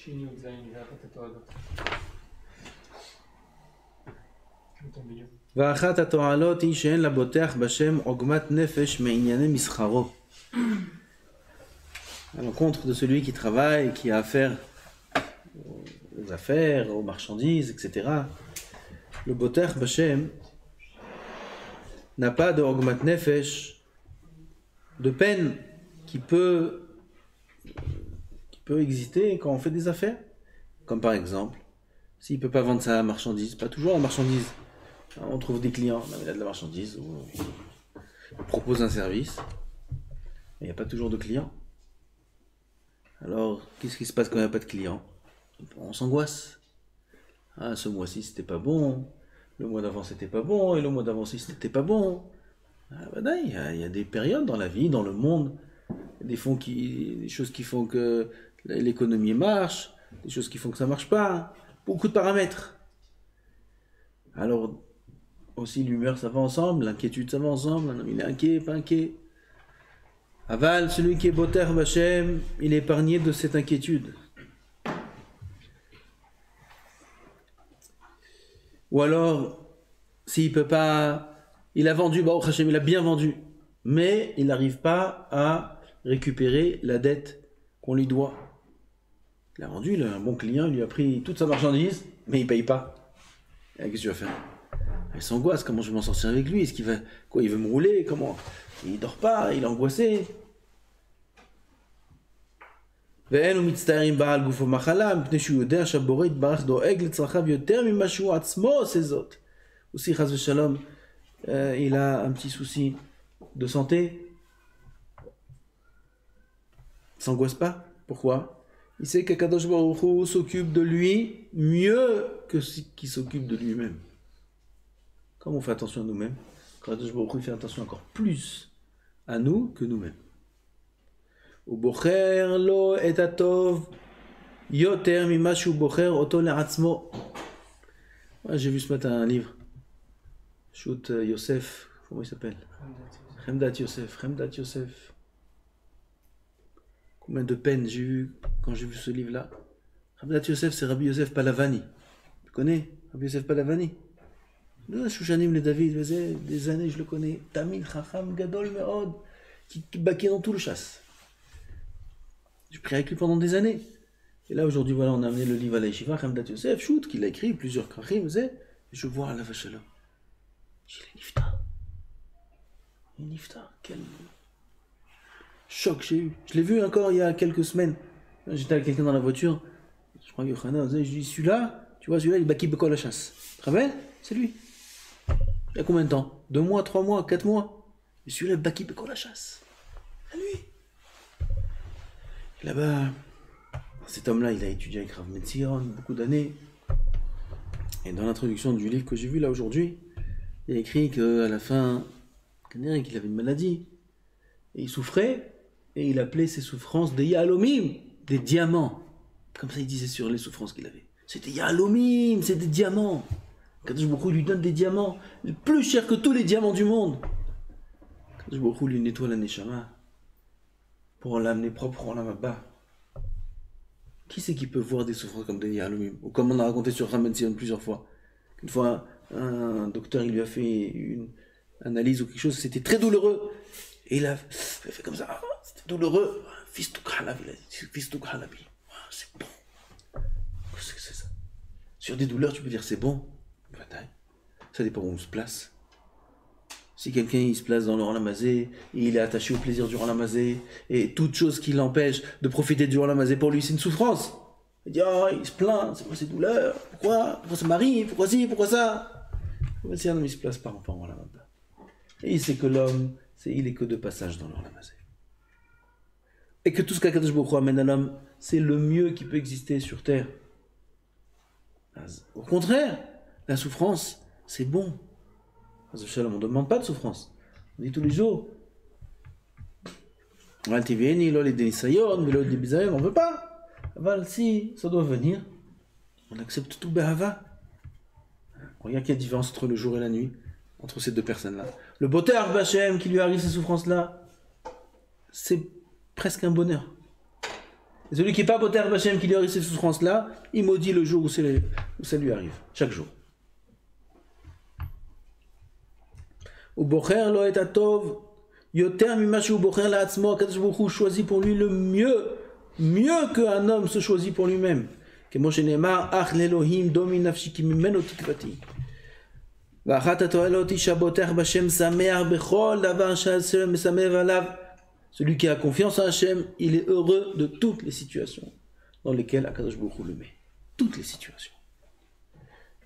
שיני וזין ואחת התועלות. ואחת התועלות היא שאין לבוטח בשם עוגמת נפש מענייני מסחרו. À l'encontre de celui qui travaille, qui a affaire aux affaires, aux marchandises, etc. Le botach Bashem n'a pas de Ogmat Nefesh, de peine qui peut exister quand on fait des affaires. Comme par exemple, s'il ne peut pas vendre sa marchandise, pas toujours la marchandise. On trouve des clients, il a de la marchandise, ou on propose un service, mais il n'y a pas toujours de clients. Alors, qu'est-ce qui se passe quand il n'y a pas de clients? On s'angoisse. Ah, ce mois-ci, c'était pas bon. Le mois d'avant, c'était pas bon. Et le mois d'avant, c'était pas bon. Ah, bah, il y a des périodes dans la vie, dans le monde. Des choses qui font que l'économie marche. Des choses qui font que ça marche pas. Beaucoup de paramètres. Alors, aussi, l'humeur, ça va ensemble. L'inquiétude, ça va ensemble. Un homme, il est inquiet, pas inquiet. Aval, celui qui est Boter Bashem, il est épargné de cette inquiétude. Ou alors, s'il peut pas, il a vendu, Baruch Hashem, il a bien vendu, mais il n'arrive pas à récupérer la dette qu'on lui doit. Il a vendu, il a un bon client, il lui a pris toute sa marchandise, mais il paye pas. Et qu'est-ce que tu vas faire? Il s'angoisse, comment je vais m'en sortir avec lui? Est-ce qu'il va, quoi, il veut me rouler? Comment? Il dort pas, il est angoissé. ואין הוא מצטערים בעל גוף ומחלה, מפני שהוא יודע שהבורא יתברך דואג לצרכיו יותר ממה שהוא עצמו עושה זאת. aussi חס ושלום, il a un petit souci de santé, il s'angoisse pas. Pourquoi? Il sait qu'Akadosh Baruch Hu s'occupe de lui mieux que ce qu'il s'occupe de lui-même. Comme on fait attention à nous-mêmes, Akadosh Baruch Hu fait attention encore plus à nous que nous-mêmes. ובוחר לו את הטוב יותר ממה שהוא בוחר אותו לעצמו. J'ai vu ce matin un livre, Shoot Yosef, comment il s'appelle? Chemdat Yosef. Combien de peines j'ai eu quand j'ai vu ce livre-là. Chemdat Yosef, c'est Rabbi Yosef Palavani. Tu connais Rabbi Yosef Palavani? Shushanim le David, des années je le connais. Tamil Chacham Gadol Meod, qui baquait dans tout le chasse. J'ai pris avec lui pendant des années. Et là, aujourd'hui, voilà, on a amené le livre à la Yeshiva, Chemdat Yosef, Shoot, qu'il a écrit, plusieurs krachim, et je vois la vache là. J'ai dit, il est nifta. Quel choc j'ai eu. Je l'ai vu encore il y a quelques semaines. J'étais avec quelqu'un dans la voiture. Je crois que Yochanan, je dis, celui-là, tu vois, celui-là, il baki beko la chasse. Tu te rappelles? C'est lui. Il y a combien de temps? 2 mois, 3 mois, 4 mois? Et celui-là, baki beko la chasse. C'est lui. Et là-bas, cet homme-là, il a étudié avec Rav Metzion beaucoup d'années. Et dans l'introduction du livre que j'ai vu là aujourd'hui, il a écrit qu'à la fin, qu'il avait une maladie. Et il souffrait, et il appelait ses souffrances des yahalomim, des diamants. Comme ça, il disait sur les souffrances qu'il avait. C'est des yahalomim, c'est des diamants. Kadosh Baruch Hu lui donne des diamants, plus chers que tous les diamants du monde. Kadosh Baruch Hu lui nettoie la neshama pour l'amener propre en là-bas. Qui c'est qui peut voir des souffrances comme des yahalomim? Ou comme on a raconté sur Rav Metzion plusieurs fois. Une fois, un docteur, il lui a fait une analyse ou quelque chose, c'était très douloureux. Et il a fait comme ça, c'était douloureux. Fistouk halabi, il a dit, Fistouk halabi. C'est bon. Qu'est-ce que c'est ça? Sur des douleurs, tu peux dire c'est bon. Ça dépend où on se place. Si quelqu'un il se place dans le Olamazé, et il est attaché au plaisir du Olamazé, et toute chose qui l'empêche de profiter du Olamazé, pour lui c'est une souffrance. Il dit, oh, il se plaint, c'est quoi ces douleurs? Pourquoi ça m'arrive? Pourquoi ci? Pourquoi ça? Si un homme il se place par rapport au Olamazé. Et il sait que l'homme, il est que de passage dans l'Olamazé. Et que tout ce qu'Akadosh Baruch Hu amène à l'homme, c'est le mieux qui peut exister sur terre. Au contraire, la souffrance, c'est bon. On ne demande pas de souffrance. On dit tous les jours. On ne veut pas. Si ça doit venir, on accepte tout Behava. Regarde qu'il y a différence entre le jour et la nuit, entre ces deux personnes-là. Le Boter Bashem qui lui arrive ces souffrances-là, c'est presque un bonheur. Et celui qui n'est pas Boter Bachem, qui lui arrive ces souffrances-là, il maudit le jour où ça lui arrive, chaque jour. Ou Bocher lo et atov, yoter mimashi ou Bocher la atzmo, Akadosh Baruch Hu choisit pour lui le mieux qu'un homme se choisit pour lui-même. כמו שנאמר, אך לאלוהים דומי נפשי כי ממנו תקוותי. ואחת התועלות היא שהבוטח בשם שמח בכל דבר שהשם משמח עליו. Celui qui a confiance en Hachem, il est heureux de toutes les situations dans lesquelles Akadosh Baruch Hu le met. Toutes les situations.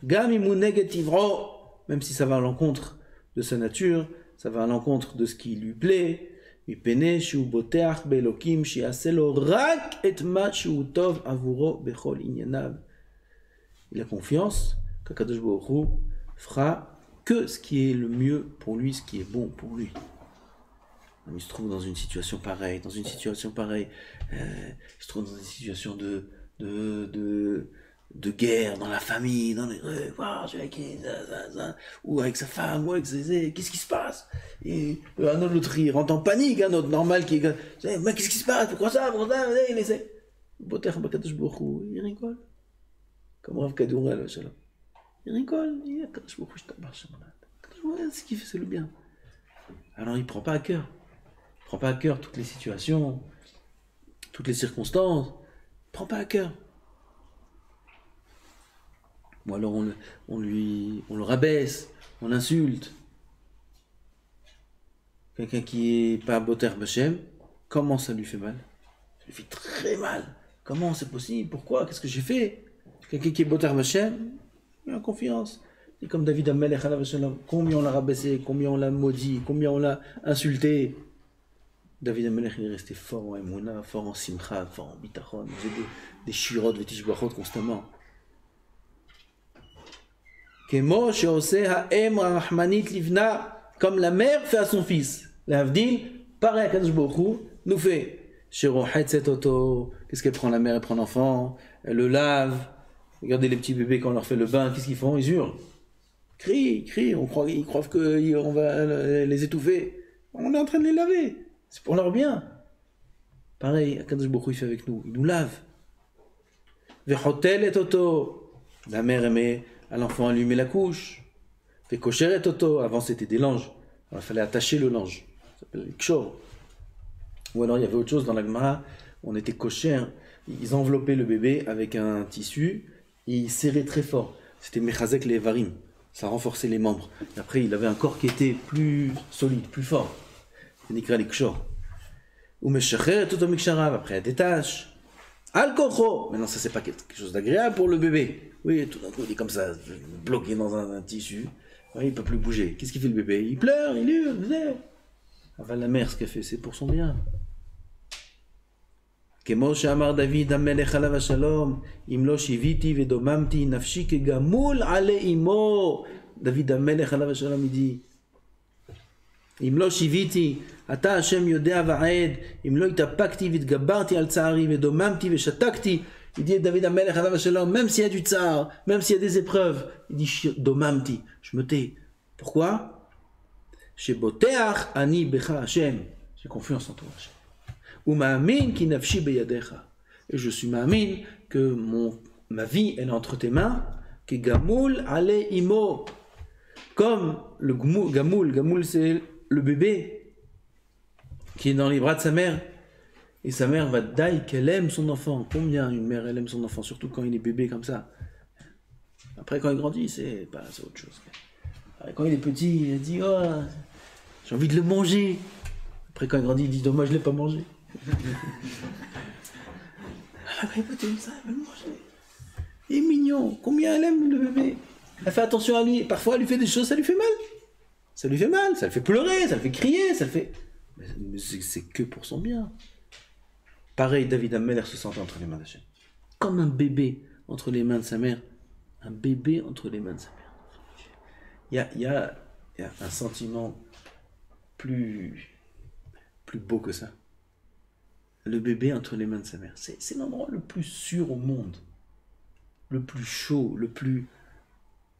Gam imu neget ivro, même si ça va à l'encontre de sa nature, ça va à l'encontre de ce qui lui plaît. מפני שהוא בוטח באלוקים שיעשה לו רק את מה שהוא טוב עבורו בכל ענייניו. Il a confiance qu'Akadosh Baruch Hu fera que ce qui est le mieux pour lui, ce qui est bon pour lui. Il se trouve dans une situation pareille, il se trouve dans une situation de guerre dans la famille, dans les ou avec sa femme, ou avec ses... Qu'est-ce qui se passe? Et un autre, il rentre en panique, un autre normal qui... Mais qu'est-ce qui se passe? Pourquoi ça? Il essaie. Il rigole. Comme Rav Kadourel, il rigole. Il ce qu'il fait, c'est le bien. Alors il ne prend pas à cœur. Il ne prend pas à cœur toutes les situations, toutes les circonstances. Il ne prend pas à cœur. Ou alors on le rabaisse, on l'insulte. Quelqu'un qui est pas Boter Bachem, comment ça lui fait mal? Ça lui fait très mal. Comment c'est possible? Pourquoi? Qu'est-ce que j'ai fait? Quelqu'un qui est Boter Bachem, il a confiance. C'est comme David Amelech, combien on l'a rabaissé, combien on l'a maudit, combien on l'a insulté. David Amelech, il est resté fort en Emouna, fort en Simcha, fort en Bitachon. Il faisait des shirot, des tishbachot constamment. Comme la mère fait à son fils. L'Avdil, pareil à Kadosh Baruch Hu, nous fait. Qu'est-ce qu'elle prend la mère? Elle prend l'enfant, elle le lave. Regardez les petits bébés quand on leur fait le bain, qu'est-ce qu'ils font? Ils hurlent. Crient, ils croient qu'on va les étouffer. On est en train de les laver. C'est pour leur bien. Pareil, Kadosh Baruch Hu, il fait avec nous. Il nous lave. La mère aimait. À l'enfant, elle lui met la couche. Fait kosher et toto. Avant, c'était des langes. Alors, il fallait attacher le lange. Ça s'appelle le kshor. Ou alors, il y avait autre chose dans la Gemara. On était kosher. Ils enveloppaient le bébé avec un tissu. Et ils serraient très fort. C'était mechazek les varim. Ça renforçait les membres. Et après, il avait un corps qui était plus solide, plus fort. C'est nikra les kshor. Ou meshacher et toto miksharav. Après, elle détache. Al-Kocho. Maintenant, ça, c'est pas quelque chose d'agréable pour le bébé. Oui, tout d'un coup, il est comme ça, bloqué dans un tissu. Oui, il ne peut plus bouger. Qu'est-ce qu'il fait le bébé? Il pleure, il hurle. Enfin, la mère, ce qu'elle fait, c'est pour son bien. כמו שאמר דוד המלך עליו השלום, אם לא שיוויתי ודוממתי נפשי כגמול עלי אמו. דוד המלך עליו השלום, il dit, אם לא שיוויתי, אתה השם יודע ועד, אם לא התאפקתי והתגברתי על צערי ודוממתי ושתקתי. Il dit David Amelech Alav Shalom, même s'il y a du tsar, même s'il y a des épreuves, il dit domamti, je me tais. Pourquoi? Chez Boteach ani becha Hashem, j'ai confiance en toi Hashem. Ou ma'amin ki nafshi beyadecha, et je suis ma'amin que ma vie elle est entre tes mains, que gamoul ale imo, comme le gamoul c'est le bébé qui est dans les bras de sa mère. Et sa mère va dire qu'elle aime son enfant. Combien une mère elle aime son enfant, surtout quand il est bébé comme ça. Après quand il grandit, c'est autre chose. Quand il est petit, il dit oh, j'ai envie de le manger. Après quand il grandit, il dit dommage je l'ai pas mangé. Quand il est petit, ça, elle veut le manger. Il est mignon. Combien elle aime le bébé. Elle fait attention à lui. Parfois elle lui fait des choses, ça lui fait mal. Ça lui fait mal, ça le fait pleurer, ça le fait crier, ça le fait. Mais c'est que pour son bien. Pareil, David Amelech se sentait entre les mains d'Hachem. Comme un bébé entre les mains de sa mère. Un bébé entre les mains de sa mère. Il y a un sentiment plus beau que ça. Le bébé entre les mains de sa mère. C'est l'endroit le plus sûr au monde. Le plus chaud, le plus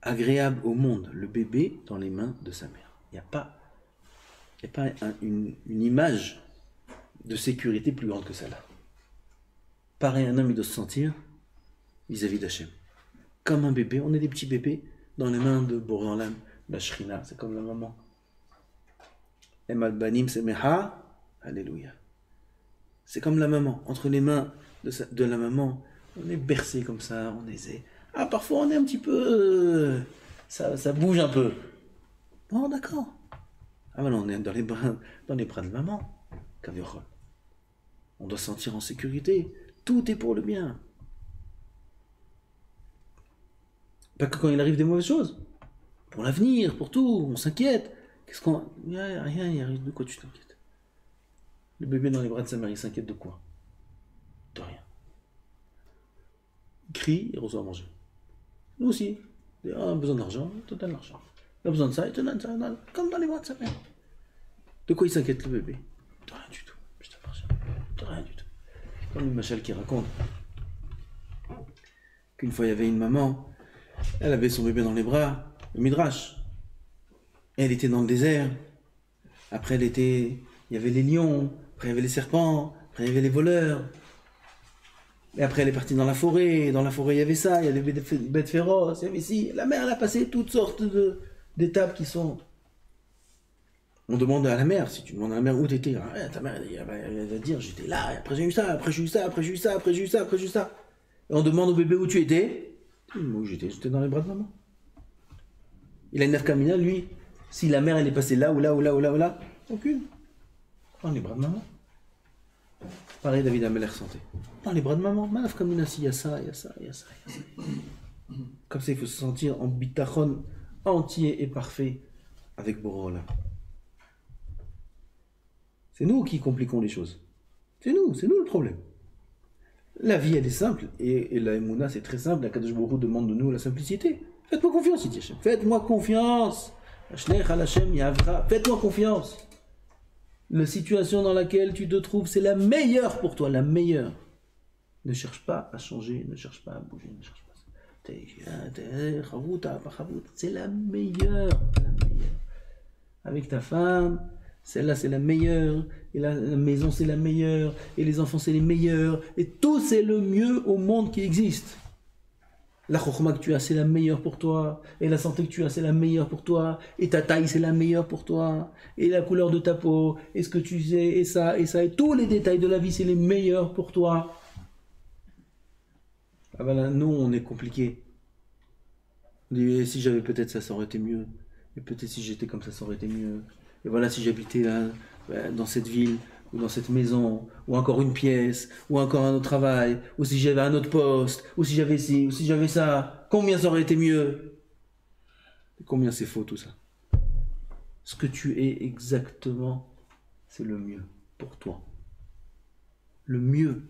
agréable au monde. Le bébé dans les mains de sa mère. Il n'y a pas une image de sécurité plus grande que celle-là. pareil, un homme, il doit se sentir vis-à-vis d'Hachem. Comme un bébé, on est des petits bébés dans les mains de Boré Olam, la Shrina, c'est comme la maman. Emal Banim Semeha, Alléluia. C'est comme la maman, entre les mains de la maman, on est bercé comme ça, on est... Ah, parfois on est un petit peu... ça bouge un peu. Bon, d'accord. Ah, mais non, on est dans les bras de maman. Kavirochol. On doit se sentir en sécurité. Tout est pour le bien. Pas que quand il arrive des mauvaises choses. Pour l'avenir, pour tout, on s'inquiète. Qu'est-ce qu'on... Rien, il arrive. De quoi tu t'inquiètes? Le bébé dans les bras de sa mère, il s'inquiète de quoi? De rien. Il crie, il reçoit à manger. Nous aussi. On a besoin d'argent, il te donne l'argent. Il a besoin de ça, il te donne ça. Comme dans les bras de sa mère. De quoi il s'inquiète, le bébé? De rien du tout. De rien du tout. Comme le Machal qui raconte qu'une fois il y avait une maman, elle avait son bébé dans les bras, le Midrash. Elle était dans le désert. Après, il y avait les lions. Après, il y avait les serpents. Après, il y avait les voleurs. Et après, elle est partie dans la forêt. Dans la forêt, il y avait ça. Il y avait des bêtes féroces. Il y avait ici. La mère, elle a passé toutes sortes d'étapes qui sont... On demande à la mère, si tu demandes à la mère où t'étais, ta mère, elle va dire, j'étais là, après j'ai eu ça, après j'ai eu ça, après j'ai eu ça, après j'ai eu ça, après j'ai eu ça. Et on demande au bébé où tu étais. Où j'étais dans les bras de maman. Il a une nafkamina, lui, si la mère, elle est passée là, ou là, ou là, ou là, ou là, aucune. Dans les bras de maman. Pareil, David Ameller sentait. Dans les bras de maman, ma nafkamina, si, il y a ça, il y a ça, il y a ça, il y a ça. Comme ça, il faut se sentir en bitachon entier et parfait avec Borola. C'est nous qui compliquons les choses. C'est nous le problème. La vie, elle est simple, et la Emouna, c'est très simple. La Kadosh Baruch Hu demande de nous la simplicité. Faites-moi confiance, dit Hachem. Faites-moi confiance. Faites-moi confiance. La situation dans laquelle tu te trouves, c'est la meilleure pour toi, la meilleure. Ne cherche pas à changer, ne cherche pas à bouger, ne cherche pas. C'est la meilleure. Avec ta femme, celle-là c'est la meilleure, et la maison c'est la meilleure, et les enfants c'est les meilleurs, et tout c'est le mieux au monde qui existe. La chokhma que tu as c'est la meilleure pour toi, et la santé que tu as c'est la meilleure pour toi, et ta taille c'est la meilleure pour toi, et la couleur de ta peau, et ce que tu sais, et ça, et tous les détails de la vie c'est les meilleurs pour toi. Ah ben là, nous on est compliqué. Et si j'avais peut-être ça, ça aurait été mieux. Et peut-être si j'étais comme ça aurait été mieux. Et voilà, si j'habitais là, dans cette ville, ou dans cette maison, ou encore une pièce, ou encore un autre travail, ou si j'avais un autre poste, ou si j'avais ci, ou si j'avais ça, combien ça aurait été mieux? Et combien c'est faux tout ça? Ce que tu es exactement, c'est le mieux pour toi. Le mieux.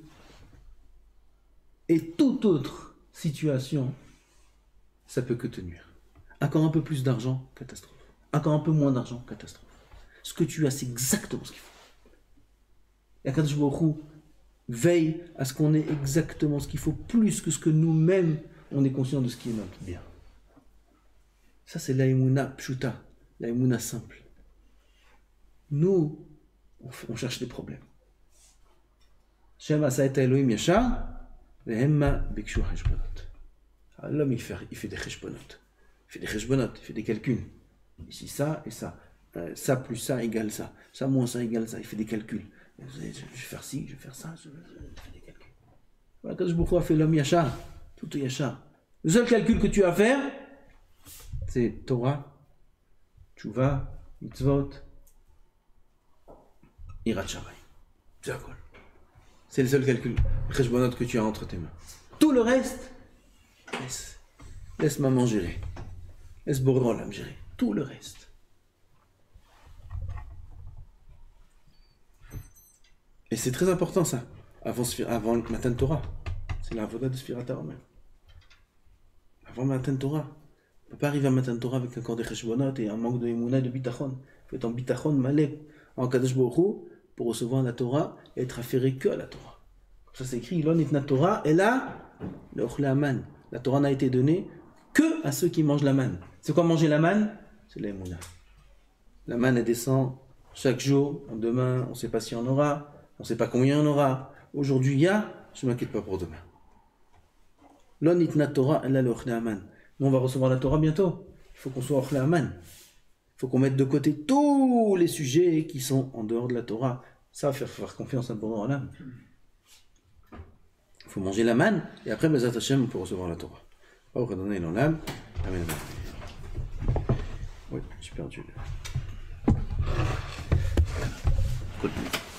Et toute autre situation, ça peut que te nuire. Encore un peu plus d'argent, catastrophe. Encore un peu moins d'argent, catastrophe. Ce que tu as, c'est exactement ce qu'il faut. Et Akadosh Baruch Hu veille à ce qu'on ait exactement ce qu'il faut, plus que ce que nous-mêmes, on est conscient de ce qui est notre bien. Ça, c'est l'aïmouna pshuta, l'aïmouna simple. Nous, on cherche des problèmes. Shem asa'et Elohim yashar, vehemma bikshu cheshbonot. L'homme, il fait des cheshbonot. Il fait des cheshbonot, il fait des calculs. Ici, ça et ça. Ça plus ça égale ça. Ça moins ça égale ça. Il fait des calculs. Je vais faire ci, je vais faire ça. Je fais des calculs. Voilà, quand je a fait l'homme yachar, tout est yachar. Le seul calcul que tu as à faire, c'est Torah, Tchouva, Mitzvot, Hirat Shammai. C'est quoi? C'est le seul calcul, cheshbonot que tu as entre tes mains. Tout le reste, laisse maman gérer. Laisse Boré Olam gérer. Tout le reste. Et c'est très important ça, avant le Matan Torah. C'est la voda de Sfirat HaOmer. Avant Matan Torah. On ne peut pas arriver à Matan Torah avec encore des cheshbonot et un manque de émouna et de bitachon. Il faut être en bitachon malé en Kadosh Baruch Hu pour recevoir la Torah et être affairé que à la Torah. Comme ça c'est écrit, Ilon itna Torah, et là, le ochle aman. La Torah n'a été donnée que à ceux qui mangent la manne. C'est quoi manger la manne? C'est l'émouna. La manne elle descend chaque jour, demain on ne sait pas s'il y en aura. On ne sait pas combien il y en aura. Aujourd'hui, il y a. je ne m'inquiète pas pour demain. L'on itna Torah, elle a le Aman. Nous, on va recevoir la Torah bientôt. Il faut qu'on soit au Aman. Il faut qu'on mette de côté tous les sujets qui sont en dehors de la Torah. Ça va faire confiance à Boré Olam. Il faut manger la manne, et après, Bezat Hashem, on peut recevoir la Torah. Au redonner l'Olam. Amen. Oui, j'ai perdu. Continue.